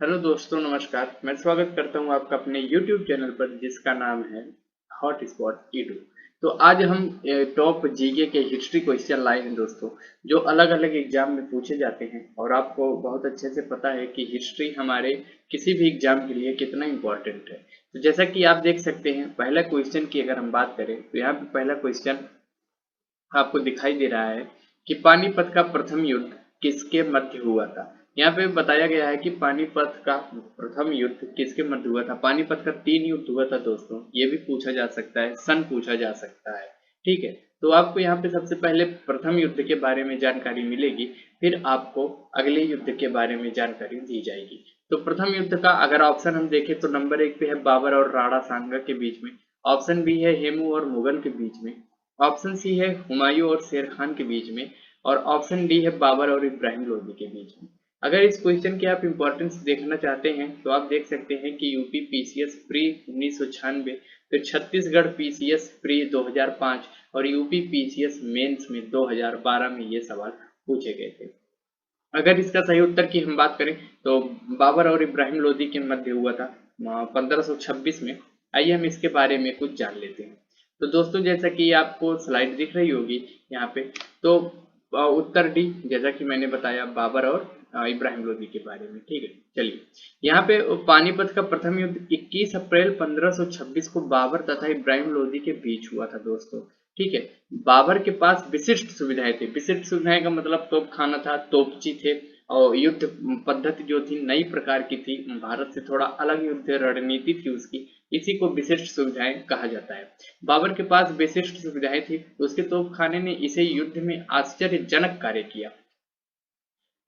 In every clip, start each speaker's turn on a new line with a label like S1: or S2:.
S1: Hello दोस्तों, नमस्कार। मैं स्वागत करता हूं आपका अपने YouTube चैनल पर जिसका नाम है हॉट स्पॉट ईडू। तो आज हम टॉप जीके के हिस्ट्री क्वेश्चन लाए हैं दोस्तों, जो अलग अलग एग्जाम में पूछे जाते हैं। और आपको बहुत अच्छे से पता है कि हिस्ट्री हमारे किसी भी एग्जाम के लिए कितना इम्पोर्टेंट है। तो जैसा कि आप देख सकते हैं, पहला क्वेश्चन की अगर हम बात करें तो यहाँ पे पहला क्वेश्चन आपको दिखाई दे रहा है कि पानीपत का प्रथम युद्ध किसके मध्य हुआ था। यहाँ पे बताया गया है कि पानीपत का प्रथम युद्ध किसके मध्य हुआ था। पानीपत का 3 युद्ध हुआ था दोस्तों, ये भी पूछा जा सकता है, सन पूछा जा सकता है। ठीक है, तो आपको यहाँ पे सबसे पहले प्रथम युद्ध के बारे में जानकारी मिलेगी, फिर आपको अगले युद्ध के बारे में जानकारी दी जाएगी। तो प्रथम युद्ध का अगर ऑप्शन हम देखें तो नंबर 1 पे है बाबर और राणा सांगा के बीच में। ऑप्शन बी है हेमू और मुगल के बीच में। ऑप्शन सी है हुमायूं और शेर खान के बीच में। और ऑप्शन डी है बाबर और इब्राहिम लोदी के बीच में। अगर इस क्वेश्चन के आप इंपॉर्टेंस देखना चाहते हैं तो आप देख सकते हैं कि यूपी पीसीएस प्री 1996, फिर छत्तीसगढ़ पीसीएस प्री 2005 और यूपी पीसीएस मेंस में 2012 में ये सवाल पूछे गए थे। अगर इसका सही उत्तर की हम बात करें तो बाबर और इब्राहिम लोदी के मध्य हुआ था 1526 में। आइए हम इसके बारे में कुछ जान लेते हैं। तो दोस्तों, जैसा कि आपको स्लाइड दिख रही होगी यहाँ पे, तो उत्तर डी, जैसा कि मैंने बताया, बाबर और इब्राहिम लोदी के बारे में। ठीक है, चलिए। यहाँ पे पानीपत का प्रथम युद्ध 21 अप्रैल 1526 को बाबर तथा इब्राहिम लोदी के बीच हुआ था दोस्तों। ठीक है, बाबर के पास विशिष्ट सुविधाएं थी। विशिष्ट सुविधाएं का मतलब तोप खाना था, तोपची थे, और युद्ध पद्धति जो थी नई प्रकार की थी, भारत से थोड़ा अलग युद्ध रणनीति थी उसकी। इसी को विशिष्ट सुविधाएं कहा जाता है। बाबर के पास विशिष्ट सुविधाएं थी, उसके तोप खाने ने इसे युद्ध में आश्चर्यजनक कार्य किया।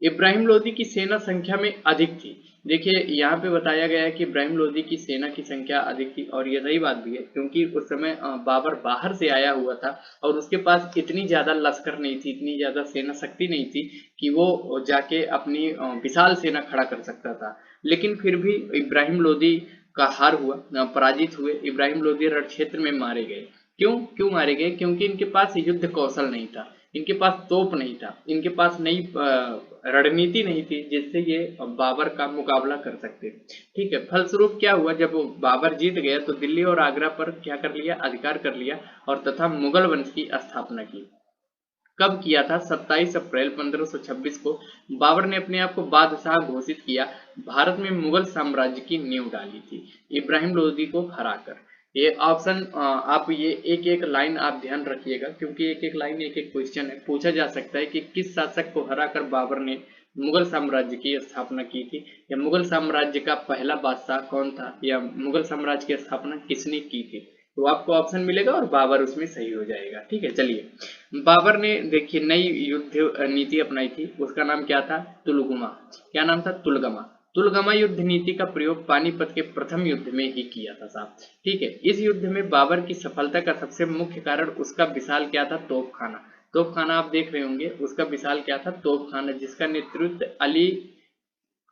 S1: इब्राहिम लोदी की सेना संख्या में अधिक थी। देखिए, यहाँ पे बताया गया है कि इब्राहिम लोदी की सेना की संख्या अधिक थी, और ये सही बात भी है, क्योंकि उस समय बाबर बाहर से आया हुआ था और उसके पास इतनी ज्यादा लश्कर नहीं थी, इतनी ज्यादा सेना शक्ति नहीं थी कि वो जाके अपनी विशाल सेना खड़ा कर सकता था। लेकिन फिर भी इब्राहिम लोदी का हार हुआ, पराजित हुए। इब्राहिम लोदी रण क्षेत्र में मारे गए। क्यों क्यों मारे गए? क्योंकि इनके पास युद्ध कौशल नहीं था, इनके पास तोप नहीं था, इनके पास नई रणनीति नहीं थी जिससे ये बाबर का मुकाबला कर सकते। ठीक है, फलस्वरूप क्या हुआ, जब बाबर जीत गया तो दिल्ली और आगरा पर क्या कर लिया, अधिकार कर लिया, और तथा मुगल वंश की स्थापना की। कब किया था? 27 अप्रैल 1526 को बाबर ने अपने आप को बादशाह घोषित किया। भारत में मुगल साम्राज्य की नींव डाली थी इब्राहिम लोदी को हराकर। ये ऑप्शन आप ये एक एक लाइन आप ध्यान रखिएगा, क्योंकि एक एक लाइन एक एक क्वेश्चन है। पूछा जा सकता है कि किस शासक को हराकर बाबर ने मुगल साम्राज्य की स्थापना की थी, या मुगल साम्राज्य का पहला बादशाह कौन था, या मुगल साम्राज्य की स्थापना किसने की थी। तो आपको ऑप्शन मिलेगा और बाबर उसमें सही हो जाएगा। ठीक है, चलिए। बाबर ने देखिए नई युद्ध नीति अपनाई थी, उसका नाम क्या था? तुलगुमा। क्या नाम था? तुलगमा। तुलगमा युद्ध नीति का प्रयोग पानीपत के प्रथम युद्ध में ही किया था साहब। ठीक है, इस युद्ध में बाबर की सफलता का सबसे मुख्य कारण उसका विशाल क्या था? तोपखाना। तोपखाना आप देख रहे होंगे, उसका विशाल क्या था? तोपखाना, जिसका नेतृत्व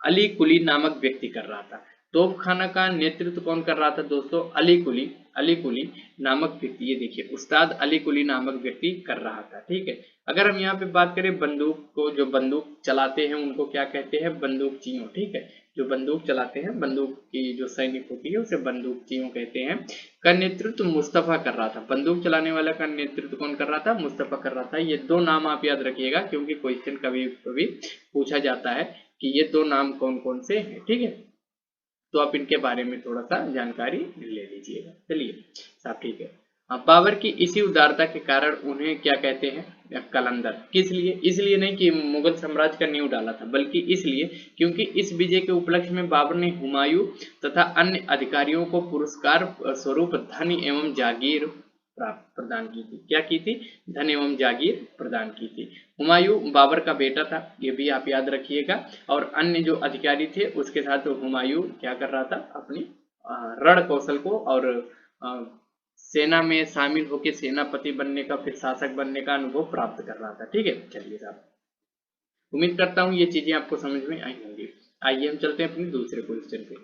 S1: अली कुली नामक व्यक्ति कर रहा था। तोपखाना का नेतृत्व कौन कर रहा था दोस्तों? अली कुली नामक व्यक्ति। ये देखिए, उस्ताद अली कुली नामक व्यक्ति कर रहा था। ठीक है, अगर हम यहाँ पे बात करें बंदूक को, जो बंदूक चलाते हैं उनको क्या कहते हैं? बंदूकचियों। ठीक है, जो बंदूक चलाते हैं, बंदूक की जो सैनिक होती है उसे बंदूकचियों कहते हैं। का नेतृत्व मुस्तफा कर रहा था। बंदूक चलाने वाला का नेतृत्व कौन कर रहा था? मुस्तफा कर रहा था। ये दो नाम आप याद रखिएगा, क्योंकि क्वेश्चन कभी कभी पूछा जाता है कि ये दो नाम कौन कौन से हैं। ठीक है, तो आप इनके बारे में थोड़ा सा जानकारी ले लीजिएगा। चलिए साहब, ठीक है। बाबर की इसी उदारता के कारण उन्हें क्या कहते हैं? कलंदर। किस लिए? इसलिए नहीं कि मुगल साम्राज्य का नींव डाला था, बल्कि इसलिए क्योंकि इस विजय के उपलक्ष्य में बाबर ने हुमायूं तथा अन्य अधिकारियों को पुरस्कार स्वरूप धन एवं जागीर प्रदान की थी। क्या की थी? धन एवं जागीर प्रदान की थी। हुमायूं बाबर का बेटा था, ये भी आप याद रखिएगा। और अन्य जो अधिकारी थे उसके साथ हुमायूं क्या कर रहा था? अपनी रण कौशल को और सेना में शामिल होकर सेनापति बनने का, फिर शासक बनने का अनुभव प्राप्त कर रहा था। ठीक है, चलिए साहब, उम्मीद करता हूँ ये चीजें आपको समझ में आई होंगी। आइए हम चलते हैं अपने दूसरे क्वेश्चन पे।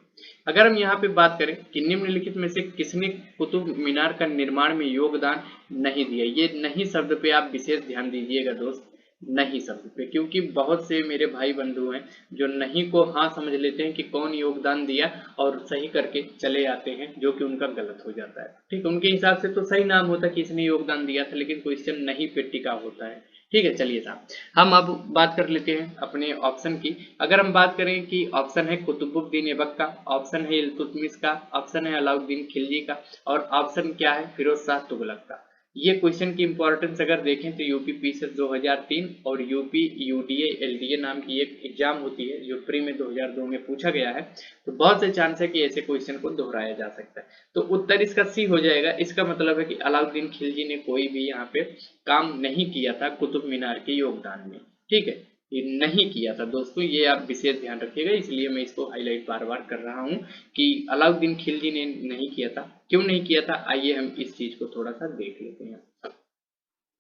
S1: अगर हम यहाँ पे बात करें कि निम्नलिखित में से किसने कुतुब मीनार का निर्माण में योगदान नहीं दिया, ये नहीं शब्द पे आप विशेष ध्यान दीजिएगा दोस्त। नहीं शब्द पे, क्योंकि बहुत से मेरे भाई बंधु हैं जो नहीं को हाँ समझ लेते हैं कि कौन योगदान दिया और सही करके चले आते हैं, जो कि उनका गलत हो जाता है। ठीक है, उनके हिसाब से तो सही नाम होता कि इसने योगदान दिया था, लेकिन क्वेश्चन नहीं पे टिका होता है। ठीक है, चलिए साहब, हम अब बात कर लेते हैं अपने ऑप्शन की। अगर हम बात करें कि ऑप्शन है कुतुबुद्दीन ऐबक का, ऑप्शन है इल्तुतमिश का, ऑप्शन है अलाउद्दीन खिलजी का, और ऑप्शन क्या है फिरोज शाह तुगलक का। ये क्वेश्चन की इंपॉर्टेंस अगर देखें तो यूपी पीसीएस 2003 और यूपी यूडीए एलडीए नाम की एक एग्जाम होती है जो प्री में 2002 में पूछा गया है। तो बहुत से चांस है कि ऐसे क्वेश्चन को दोहराया जा सकता है। तो उत्तर इसका सी हो जाएगा। इसका मतलब है कि अलाउद्दीन खिलजी ने कोई भी यहाँ पे काम नहीं किया था कुतुब मीनार के योगदान में। ठीक है, ये नहीं किया था दोस्तों, ये आप विशेष ध्यान रखिएगा, इसलिए मैं इसको हाईलाइट बार बार कर रहा हूँ कि अलाउद्दीन खिलजी ने नहीं किया था। क्यों नहीं किया था, आइए हम इस चीज को थोड़ा सा देख लेते हैं।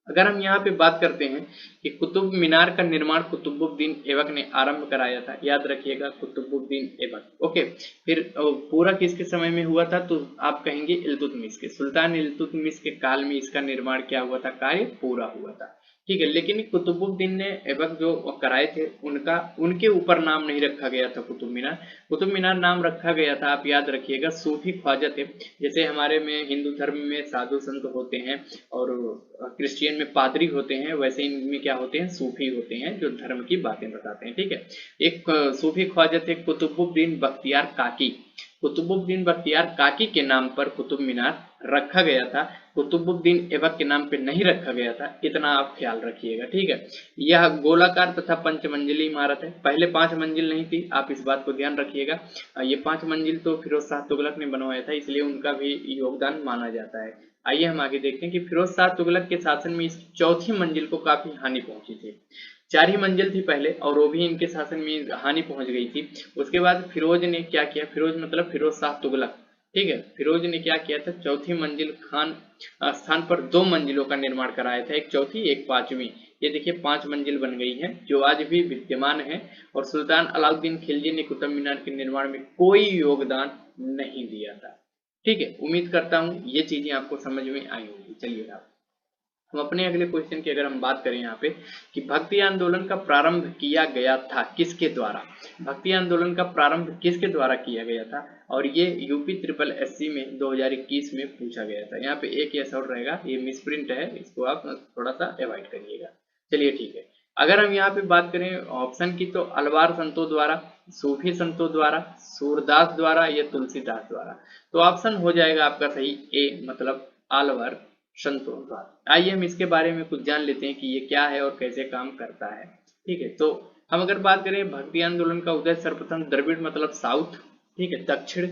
S1: अगर हम यहाँ पे बात करते हैं कि कुतुब मीनार का निर्माण कुतुबुद्दीन ऐबक ने आरंभ कराया था, याद रखिएगा कुतुबुद्दीन ऐबक। ओके, फिर पूरा किसके समय में हुआ था, तो आप कहेंगे इल्तुतमिश के, सुल्तान इल्तुतमिश के काल में इसका निर्माण क्या हुआ था, कार्य पूरा हुआ था। ठीक है, लेकिन कुतुबुद्दीन ने ऐबक जो कराए थे उनका उनके ऊपर नाम नहीं रखा गया था कुतुब मीनार। कुतुब मीनार नाम रखा गया था, आप याद रखिएगा, सूफी ख्वाजा थे। जैसे हमारे में हिंदू धर्म में साधु संत होते हैं और क्रिश्चियन में पादरी होते हैं, वैसे इनमें क्या होते हैं, सूफी होते हैं जो धर्म की बातें बताते हैं। ठीक है, एक सूफी ख्वाजा थे कुतुबुद्दीन बख्तियार काकी। कुतुबुद्दीन बख्तियार काकी के नाम पर कुतुब मीनार रखा गया था, कुतुबुद्दीन ऐबक के नाम पे नहीं रखा गया था, इतना आप ख्याल रखिएगा। ठीक है, यह गोलाकार तथा पंचमंजिली इमारत है, पहले 5 मंजिल नहीं थी, आप इस बात को ध्यान रखिएगा। ये 5 मंजिल तो फिरोज शाह तुगलक ने बनवाया था, इसलिए उनका भी योगदान माना जाता है। आइए हम आगे देखते हैं कि फिरोज शाह तुगलक के शासन में इस चौथी मंजिल को काफी हानि पहुंची थी। 4 ही मंजिल थी पहले और वो भी इनके शासन में हानि पहुंच गई थी। उसके बाद फिरोज ने क्या किया, फिरोज मतलब फिरोज शाह तुगलक। ठीक है, फिरोज ने क्या किया था, चौथी मंजिल खान स्थान पर 2 मंजिलों का निर्माण कराया था, एक चौथी एक पांचवी। ये देखिए 5 मंजिल बन गई है जो आज भी विद्यमान है। और सुल्तान अलाउद्दीन खिलजी ने कुतुब मीनार के निर्माण में कोई योगदान नहीं दिया था। ठीक है, उम्मीद करता हूँ ये चीजें आपको समझ में आई होंगी। चलिए आप हम अपने अगले क्वेश्चन की अगर हम बात करें यहाँ पे कि भक्ति आंदोलन का प्रारंभ किया गया था किसके द्वारा, भक्ति आंदोलन का प्रारंभ किसके द्वारा किया गया था, और ये यूपी ट्रिपल एससी में 2021 में पूछा गया था। यहाँ पे एक यस और रहेगा, ये मिसप्रिंट है, इसको आप थोड़ा सा अवॉइड करिएगा। चलिए ठीक है, अगर हम यहाँ पे बात करें ऑप्शन की तो अलवार संतों द्वारा, सूफी संतों द्वारा, सूरदास द्वारा या तुलसीदास द्वारा, तो ऑप्शन हो जाएगा आपका सही ए, मतलब अलवर संतों द्वारा। आइए हम इसके बारे में कुछ जान लेते हैं कि ये क्या है और कैसे काम करता है। ठीक है, तो हम अगर बात करें भक्ति आंदोलन का उदय सर्वप्रथम द्रविड़ मतलब साउथ, ठीक है, दक्षिण,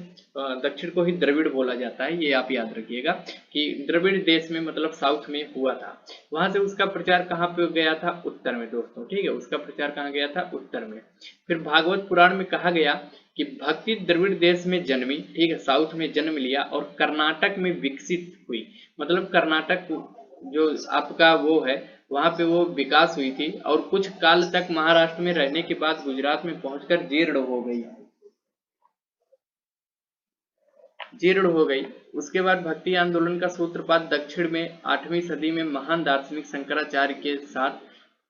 S1: दक्षिण को ही द्रविड़ बोला जाता है, ये आप याद रखिएगा कि द्रविड़ देश में मतलब साउथ में हुआ था। वहां से उसका प्रचार कहाँ पे गया था, उत्तर में दोस्तों। ठीक है, उसका प्रचार कहाँ गया था, उत्तर में। फिर भागवत पुराण में कहा गया कि भक्ति द्रविड़ देश में जन्मी, ठीक है, साउथ में जन्म लिया और कर्नाटक में विकसित हुई। मतलब कर्नाटक जो आपका वो है वहां पे वो विकास हुई थी और कुछ काल तक महाराष्ट्र में रहने के बाद गुजरात में पहुंचकर जीर्ण हो गई, जीर्ण हो गई। उसके बाद भक्ति आंदोलन का सूत्रपात दक्षिण में 8वीं सदी में महान दार्शनिक शंकराचार्य के साथ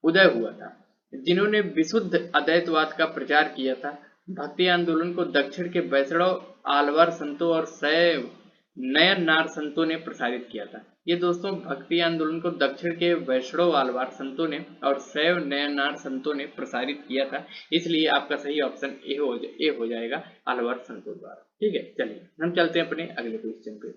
S1: उदय हुआ था, जिन्होंने विशुद्ध अद्वैतवाद का प्रचार किया था। भक्ति आंदोलन को दक्षिण के वैष्णव आलवार संतों और शैव नयननार संतों ने प्रसारित किया था। ये दोस्तों भक्ति आंदोलन को दक्षिण के वैष्णव आलवार संतों ने और शैव नयननार संतों ने प्रसारित किया था, इसलिए आपका सही ऑप्शन ए हो जाएगा, आलवार संतों द्वारा। ठीक है, चलिए हम चलते हैं अपने अगले क्वेश्चन पे।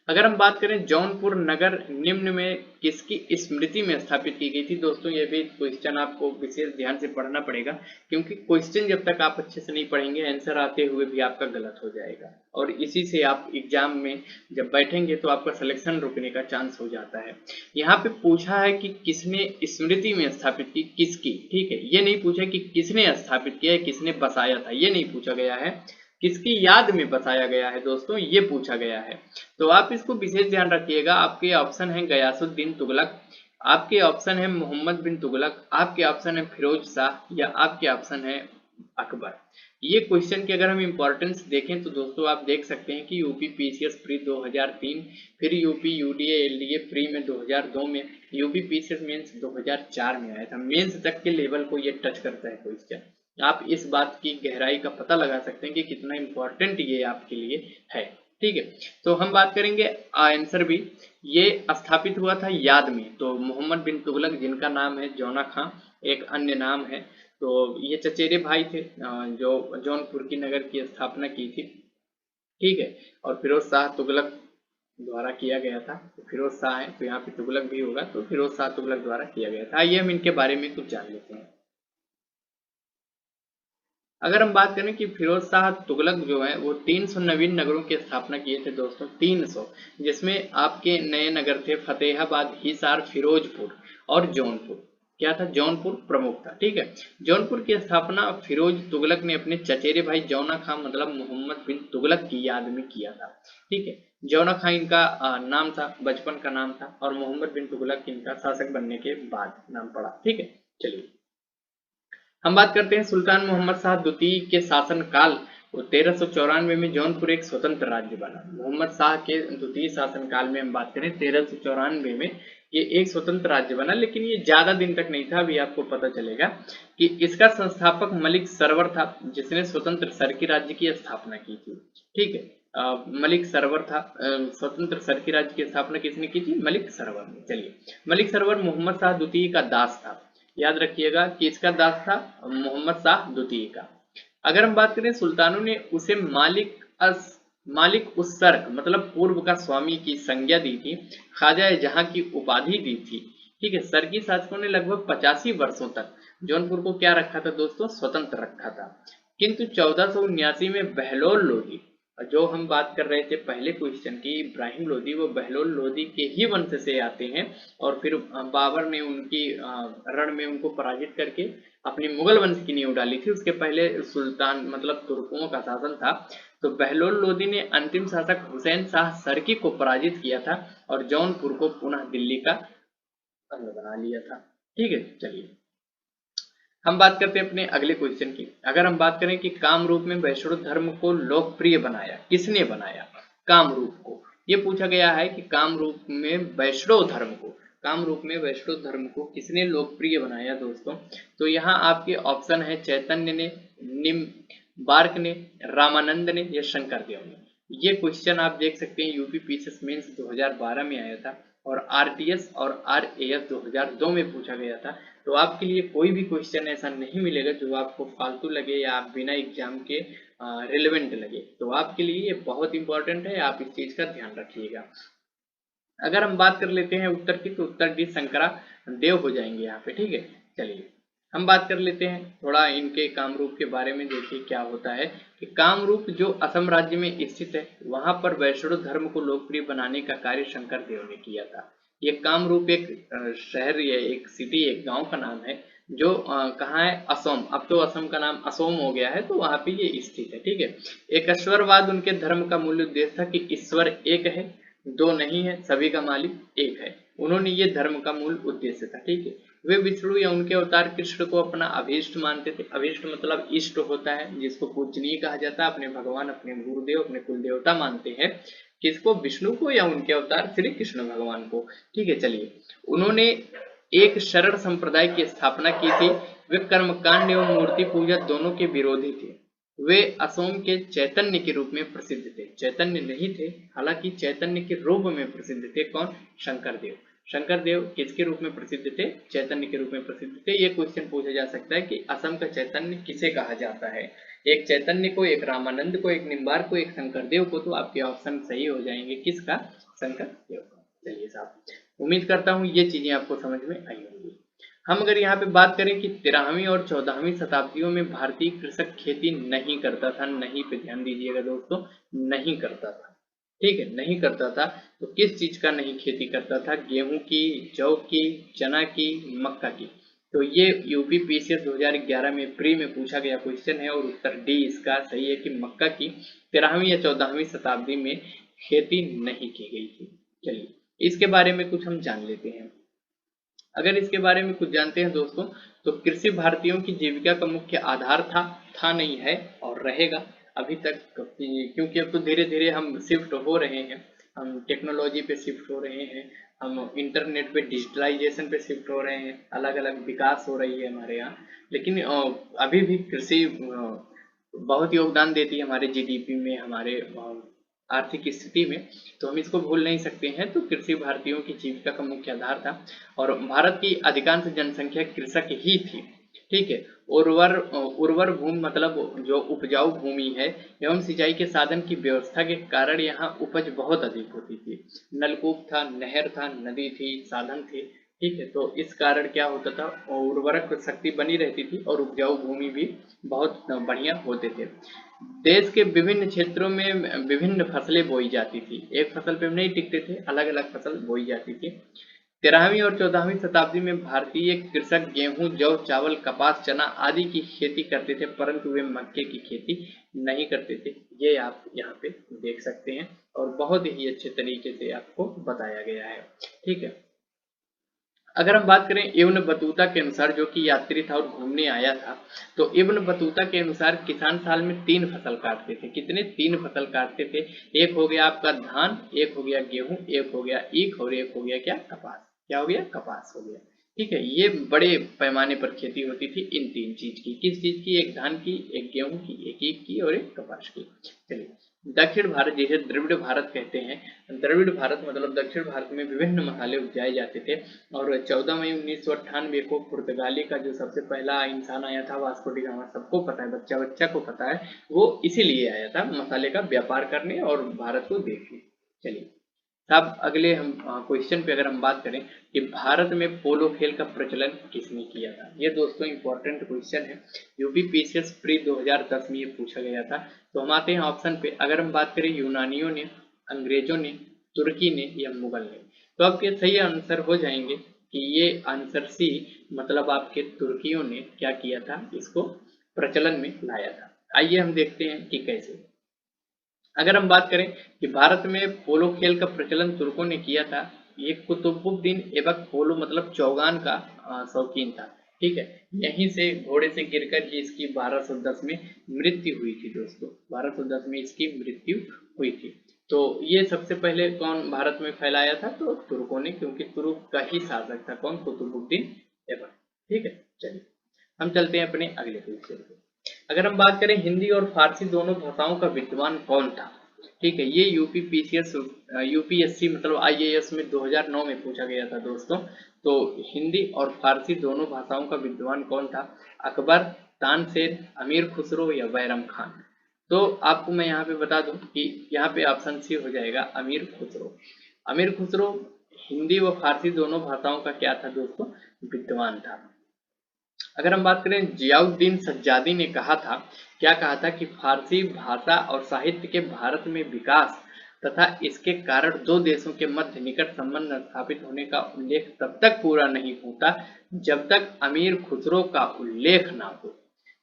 S1: अगर हम बात करें जौनपुर नगर निम्न में किसकी स्मृति में स्थापित की गई थी, दोस्तों ये भी क्वेश्चन आपको विशेष ध्यान से पढ़ना पड़ेगा, क्योंकि क्वेश्चन जब तक आप अच्छे से नहीं पढ़ेंगे आंसर आते हुए भी आपका गलत हो जाएगा और इसी से आप एग्जाम में जब बैठेंगे तो आपका सिलेक्शन रुकने का चांस हो जाता है। यहाँ पे पूछा है कि किसने स्मृति में स्थापित की, किसकी। ठीक है, ये नहीं पूछा कि किसने स्थापित किया है, किसने बसाया था, ये नहीं पूछा गया है, किसकी याद में बसाया गया है दोस्तों, ये पूछा गया है। तो आप इसको विशेष ध्यान रखिएगा। आपके ऑप्शन है गयासुद्दीन तुगलक, आपके ऑप्शन है मोहम्मद बिन तुगलक, आपके ऑप्शन है फिरोज शाह, या आपके ऑप्शन है अकबर। ये क्वेश्चन की अगर हम इंपॉर्टेंस देखें तो दोस्तों आप देख सकते हैं कि यूपी पीसीएस प्री 2003, फिर यूपी यूडीए एलडीए प्री में 2002 में, यूपीपीसीएस मेंस 2004 में आया था। मेंस तक के लेवल को ये टच करता है क्वेश्चन। आप इस बात की गहराई का पता लगा सकते हैं कि कितना इंपॉर्टेंट ये आपके लिए है। ठीक है, तो हम बात करेंगे आंसर भी। ये स्थापित हुआ था याद में, तो मोहम्मद बिन तुगलक, जिनका नाम है जौना खां, एक अन्य नाम है। तो ये चचेरे भाई थे जो जौनपुर की नगर की स्थापना की थी। ठीक है, और फिरोज शाह तुगलक द्वारा किया गया था। तो फिरोज शाह है तो यहाँ पे तुगलक भी होगा, तो फिरोज शाह तुगलक द्वारा किया गया था। आइए हम इनके बारे में कुछ जान लेते हैं। अगर हम बात करें कि फिरोज शाह तुगलक जो है वो 300 नवीन नगरों की स्थापना किए थे दोस्तों, 300, जिसमें आपके नए नगर थे फतेहाबाद, हिसार, फिरोजपुर और जौनपुर। क्या था? जौनपुर प्रमुख था। ठीक है, जौनपुर की स्थापना फिरोज तुगलक ने अपने चचेरे भाई जौना खां मतलब मोहम्मद बिन तुगलक की याद में किया था। ठीक है, जौना खां इनका नाम था, बचपन का नाम था, और मोहम्मद बिन तुगलक इनका शासक बनने के बाद नाम पड़ा। ठीक है, चलिए हम बात करते हैं सुल्तान मोहम्मद शाह द्वितीय के शासन काल। 1394 में जौनपुर एक स्वतंत्र राज्य बना। मोहम्मद शाह के द्वितीय शासन काल में हम बात करें 1394 में ये एक स्वतंत्र राज्य बना, लेकिन ये ज्यादा दिन तक नहीं था। अभी आपको पता चलेगा कि इसका संस्थापक मलिक सरवर था, जिसने स्वतंत्र सरकी राज्य की स्थापना की थी। ठीक है, मलिक सरवर था। स्वतंत्र सरकी राज्य की स्थापना किसने की थी? मलिक सरवर ने। चलिए, मलिक सरवर मोहम्मद शाह द्वितीय का दास था। याद रखिएगा कि इसका दास था मोहम्मद शाह द्वितीय का। अगर हम बात करें, सुल्तानों ने उसे मालिक उस सर्क मतलब पूर्व का स्वामी की संज्ञा दी थी, ख्वाजा जहां की उपाधि दी थी। ठीक है, सरकी शासकों ने लगभग 85 वर्षों तक जौनपुर को क्या रखा था दोस्तों? स्वतंत्र रखा था। किंतु 1479 में बहलोल लोधी, जो हम बात कर रहे थे पहले क्वेश्चन की, इब्राहिम लोधी, वो बहलोल लोधी के ही वंश से आते हैं। और फिर बाबर ने उनकी रण में उनको पराजित करके अपनी मुगल वंश की नींव डाली थी। उसके पहले सुल्तान मतलब तुर्कों का शासन था। तो बहलोल लोधी ने अंतिम शासक हुसैन शाह सरकी को पराजित किया था और जौनपुर को पुनः दिल्ली का अंग बना लिया था। ठीक है, चलिए हम बात करते हैं अपने अगले क्वेश्चन की। अगर हम बात करें कि कामरूप में वैष्णव धर्म को लोकप्रिय बनाया, किसने बनाया? कामरूप को। ये पूछा गया है कि कामरूप में वैष्णव धर्म को, कामरूप में वैष्णव धर्म को किसने लोकप्रिय बनाया दोस्तों? तो यहाँ आपके ऑप्शन है चैतन्य ने, निम्बार्क ने, रामानंद ने या शंकर देव ने। ये क्वेश्चन आप देख सकते हैं यूपीपीसीएस मेंस 2012 में आया था और आरटीएस और आरएएफ 2002 में पूछा गया था। तो आपके लिए कोई भी क्वेश्चन ऐसा नहीं मिलेगा जो आपको फालतू लगे या आप बिना एग्जाम के रिलेवेंट लगे। तो आपके लिए ये बहुत इंपॉर्टेंट है, आप इस चीज का ध्यान रखिएगा। अगर हम बात कर लेते हैं उत्तर की, तो उत्तर डी शंकरा देव हो जाएंगे यहाँ पे। ठीक है, चलिए हम बात कर लेते हैं थोड़ा इनके कामरूप के बारे में। देखिए क्या होता है कि कामरूप जो असम राज्य में स्थित है, वहां पर वैष्णव धर्म को लोकप्रिय बनाने का कार्य शंकर देव ने किया था। ये कामरूप एक शहर या एक सिटी, एक गांव का नाम है जो कहाँ है? असम। अब तो असम का नाम असोम हो गया है, तो वहां पे ये स्थित है। ठीक है, एक ईश्वरवाद उनके धर्म का मूल उद्देश्य था कि ईश्वर एक है, दो नहीं है, सभी का मालिक एक है। उन्होंने ये धर्म का मूल उद्देश्य था। ठीक है, वे विष्णु या उनके अवतार कृष्ण को अपना अभीष्ट मानते थे। अभीष्ट मतलब इष्ट होता है, जिसको पूजनीय कहा जाता है। अपने भगवान, अपने गुरुदेव, अपने कुल देवता मानते हैं। किसको? विष्णु को या उनके अवतार श्री कृष्ण भगवान को। ठीक है, चलिए उन्होंने एक शरण संप्रदाय की स्थापना की थी। वे कर्मकांड एवं मूर्ति पूजा दोनों के विरोधी थे। वे असोम के चैतन्य के रूप में प्रसिद्ध थे। चैतन्य नहीं थे, हालांकि चैतन्य के रूप में प्रसिद्ध थे। कौन? शंकर देव। शंकर देव किसके रूप में प्रसिद्ध थे? चैतन्य के रूप में प्रसिद्ध थे। ये क्वेश्चन पूछा जा सकता है कि असम का चैतन्य किसे कहा जाता है? एक चैतन्य को, एक रामानंद को, एक निम्बार को, एक शंकर देव को। तो आपके ऑप्शन सही हो जाएंगे। किसका? शंकर देव का। चलिए साहब, उम्मीद करता हूँ ये चीजें आपको समझ में आई होंगी। हम अगर यहाँ पे बात करें कि 13वीं और 14वीं शताब्दियों में भारतीय कृषक खेती नहीं करता था, नहीं पे ध्यान दीजिएगा दोस्तों, नहीं करता था। ठीक है, नहीं करता था। तो किस चीज का नहीं खेती करता था? गेहूं की, जौ की, चना की, मक्का की। तो ये यूपीपीसीएस 2011 में प्री में पूछा गया क्वेश्चन है और उत्तर डी इसका सही है कि मक्का की 13वीं या 14वीं शताब्दी में खेती नहीं की गई थी। चलिए इसके बारे में कुछ हम जान लेते हैं। अगर इसके बारे में कुछ जानते हैं दोस्तों, तो कृषि भारतीयों की जीविका का मुख्य आधार था नहीं है और रहेगा अभी तक, क्योंकि अब तो धीरे धीरे हम शिफ्ट हो रहे हैं, हम टेक्नोलॉजी पे शिफ्ट हो रहे हैं, हम इंटरनेट पे डिजिटलाइजेशन पे शिफ्ट हो रहे हैं, अलग अलग विकास हो रही है हमारे यहाँ। लेकिन अभी भी कृषि बहुत योगदान देती है हमारे जीडीपी में, हमारे आर्थिक स्थिति में, तो हम इसको भूल नहीं सकते हैं। तो कृषि भारतीयों की जीविका का मुख्य आधार था और भारत की अधिकांश जनसंख्या कृषक ही थी। ठीक है। उर्वर उर्वर भूमि मतलब जो उपजाऊ भूमि है एवं सिंचाई के साधन की व्यवस्था के कारण यहाँ उपज बहुत अधिक होती थी। नलकूप था, नहर था, नदी थी, साधन थे। ठीक है। तो इस कारण क्या होता था, उर्वरक शक्ति बनी रहती थी और उपजाऊ भूमि भी बहुत बढ़िया होते थे। देश के विभिन्न क्षेत्रों में विभिन्न फसलें बोई जाती थी, एक फसल पे नहीं टिकते थे, अलग अलग फसल बोई जाती थी। 13वीं और 14वीं शताब्दी में भारतीय कृषक गेहूं, जौ, चावल, कपास, चना आदि की खेती करते थे, परंतु वे मक्के की खेती नहीं करते थे। ये आप यहाँ पे देख सकते हैं और बहुत ही अच्छे तरीके से आपको बताया गया है। ठीक है। अगर हम बात करें इब्न बतूता के अनुसार, जो कि यात्री था और घूमने आया था, तो इब्न बतूता के अनुसार किसान साल में 3 फसल काटते थे। कितने? 3 फसल काटते थे। एक हो गया आपका धान, एक हो गया गेहूं, एक हो गया ईख और एक हो गया क्या? कपास। क्या हो गया? कपास हो गया। ठीक है। ये बड़े पैमाने पर खेती होती थी इन 3 चीज की। किस चीज की? एक धान की, एक गेहूं की, एक ईख की और एक कपास की। चलिए, दक्षिण भारत, जिसे द्रविड़ भारत कहते हैं, द्रविड़ भारत मतलब दक्षिण भारत में विभिन्न मसाले उपजाए जाते थे। और 14 मई 1998 को पुर्तगाली का जो सबसे पहला इंसान आया था, वास्को डी गामा, सबको पता है, बच्चा बच्चा को पता है, वो इसीलिए आया था मसाले का व्यापार करने और भारत को देखने। चलिए, अब अगले हम क्वेश्चन पे अगर हम बात करें कि भारत में पोलो खेल का प्रचलन किसने किया था। ये दोस्तों इंपॉर्टेंट क्वेश्चन है, यूपीपीसीएस प्री 2010 में ये पूछा गया था। तो हम आते हैं ऑप्शन पे। अगर हम बात करें यूनानियों ने, अंग्रेजों ने, तुर्की ने या मुगल ने, तो आपके सही आंसर हो जाएंगे कि ये आंसर सी, मतलब आपके तुर्कियों ने क्या किया था, इसको प्रचलन में लाया था। आइए हम देखते हैं कि कैसे। अगर हम बात करें कि भारत में पोलो खेल का प्रचलन तुर्कों ने किया था, ये कुतुबुद्दीन ऐबक पोलो मतलब चौगान का शौकीन था। ठीक है। यहीं से घोड़े से गिरकर ही इसकी 1210 में मृत्यु हुई थी दोस्तों, 1210 में इसकी मृत्यु हुई थी। तो ये सबसे पहले कौन भारत में फैलाया था? तो तुर्कों ने, क्योंकि तुर्क का ही शासक था कौन? कुतुबुद्दीन ऐबक। ठीक है। चलिए, हम चलते हैं अपने अगले क्वेश्चन पे। अगर हम बात करें हिंदी और फारसी दोनों भाषाओं का विद्वान कौन था? ठीक है। ये यूपीएससी मतलब आईएएस में 2009 में पूछा गया था दोस्तों। तो हिंदी और फारसी दोनों भाषाओं का विद्वान कौन था? अकबर, तानसेन, अमीर खुसरो या बैरम खान। तो आपको मैं यहाँ पे बता दूं कि यहाँ पे ऑप्शन सी हो जाएगा अमीर खुसरो। अमीर खुसरो हिंदी व फारसी दोनों भाषाओं का क्या था दोस्तों? विद्वान था। अगर हम बात करें, जियाउद्दीन सज्जादी ने कहा था, क्या कहा था कि फारसी भाषा और साहित्य के भारत में विकास तथा इसके कारण दो देशों के मध्य निकट संबंध स्थापित होने का उल्लेख तब तक पूरा नहीं होता जब तक अमीर खुसरो का उल्लेख ना हो।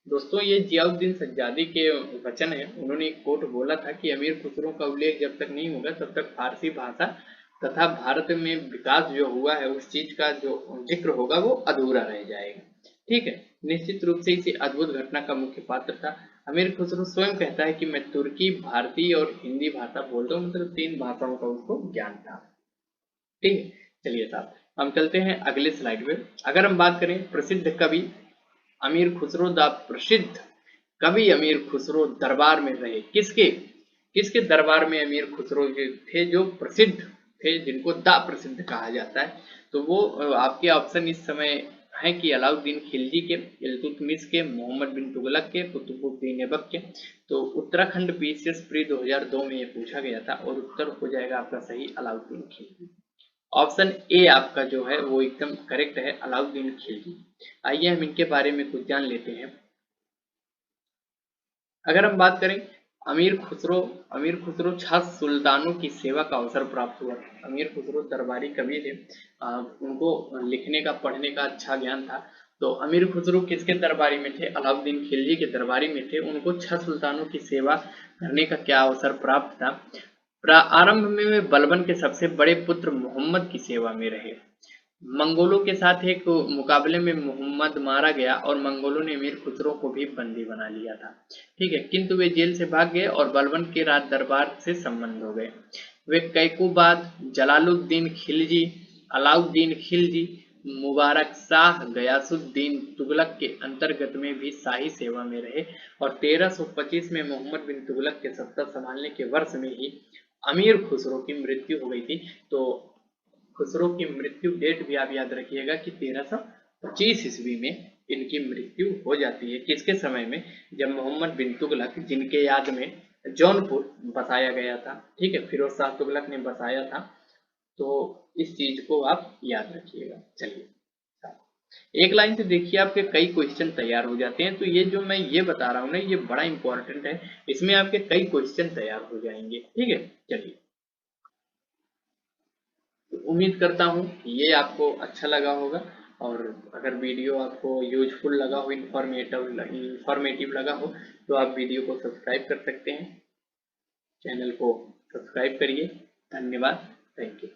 S1: दोस्तों, ये जियाउद्दीन सज्जादी के वचन है। उन्होंने एक कोट बोला था कि अमीर खुसरो का उल्लेख जब तक नहीं होगा तब तक फारसी भाषा तथा भारत में विकास जो हुआ है उस चीज का जो जिक्र होगा वो अधूरा रह जाएगा। ठीक है। निश्चित रूप से इसी अद्भुत घटना का मुख्य पात्र था। अमीर खुसरो स्वयं कहता है कि मैं तुर्की, भारतीय और हिंदी भाषा बोलता हूँ, मतलब 3 भाषाओं का उसको ज्ञान था। ठीक है। चलिए साहब, हम चलते हैं अगले स्लाइड में। अगर हम बात करें प्रसिद्ध कवि अमीर खुसरो, द प्रसिद्ध कवि अमीर खुसरो दरबार में रहे। किसके किसके दरबार में अमीर खुसरो थे? जो प्रसिद्ध थे, जिनको द प्रसिद्ध कहा जाता है। तो वो आपके ऑप्शन इस समय है कि अलाउद्दीन खिलजी के, इल्तुतमिश के, मोहम्मद बिन तुगलक के, कुतुबुद्दीन ऐबक के। तो उत्तराखंड पीसीएस प्री 2002 में ये पूछा गया था और उत्तर हो जाएगा आपका सही अलाउद्दीन खिलजी। ऑप्शन ए आपका जो है वो एकदम करेक्ट है, अलाउद्दीन खिलजी। आइए हम इनके बारे में कुछ जान लेते हैं। अगर हम बात करें अमीर खुसरो 6 सुल्तानों की सेवा का अवसर प्राप्त हुआ। अमीर खुसरो दरबारी कवि थे, उनको लिखने का, पढ़ने का अच्छा ज्ञान था। तो अमीर खुसरो किसके दरबारी में थे? अलाउद्दीन खिलजी के दरबारी में थे। उनको 6 सुल्तानों की सेवा करने का क्या अवसर प्राप्त था? प्रारंभ में वे बलबन के सबसे बड़े पुत्र मोहम्मद की सेवा में रहे। मंगोलों के साथ एक मुकाबले में मोहम्मद मारा गया और मंगोलों ने अमीर खुसरो को भी बंदी बना लिया था। ठीक है। किंतु वे जेल से भाग गए और बलबन के राज दरबार से संबंध हो गए। वे कैकुबाद, जलालुद्दीन खिलजी अलाउद्दीन खिलजी, मुबारक शाह, गयासुद्दीन तुगलक के अंतर्गत में भी शाही सेवा में रहे और 1325 में मोहम्मद बिन तुगलक के सत्ता संभालने के वर्ष में ही अमीर खुसरो की मृत्यु हो गई थी। तो खुसरो की मृत्यु डेट भी आप याद रखिएगा कि 1325 ईस्वी में इनकी मृत्यु हो जाती है। किसके समय में? जब मोहम्मद बिन तुगलक, जिनके याद में जौनपुर बसाया गया था, ठीक है, फिरोज शाह तुगलक ने बसाया था। तो इस चीज को आप याद रखिएगा। चलिए, एक लाइन से देखिए आपके कई क्वेश्चन तैयार हो जाते हैं। तो ये जो मैं ये बता रहा हूँ ना, ये बड़ा इंपॉर्टेंट है, इसमें आपके कई क्वेश्चन तैयार हो जाएंगे। ठीक है, चलिए, तो उम्मीद करता हूँ ये आपको अच्छा लगा होगा और अगर वीडियो आपको यूजफुल लगा हो, इंफॉर्मेटिव लगा हो, तो आप वीडियो को सब्सक्राइब कर सकते हैं। चैनल को सब्सक्राइब करिए। धन्यवाद। Thank you.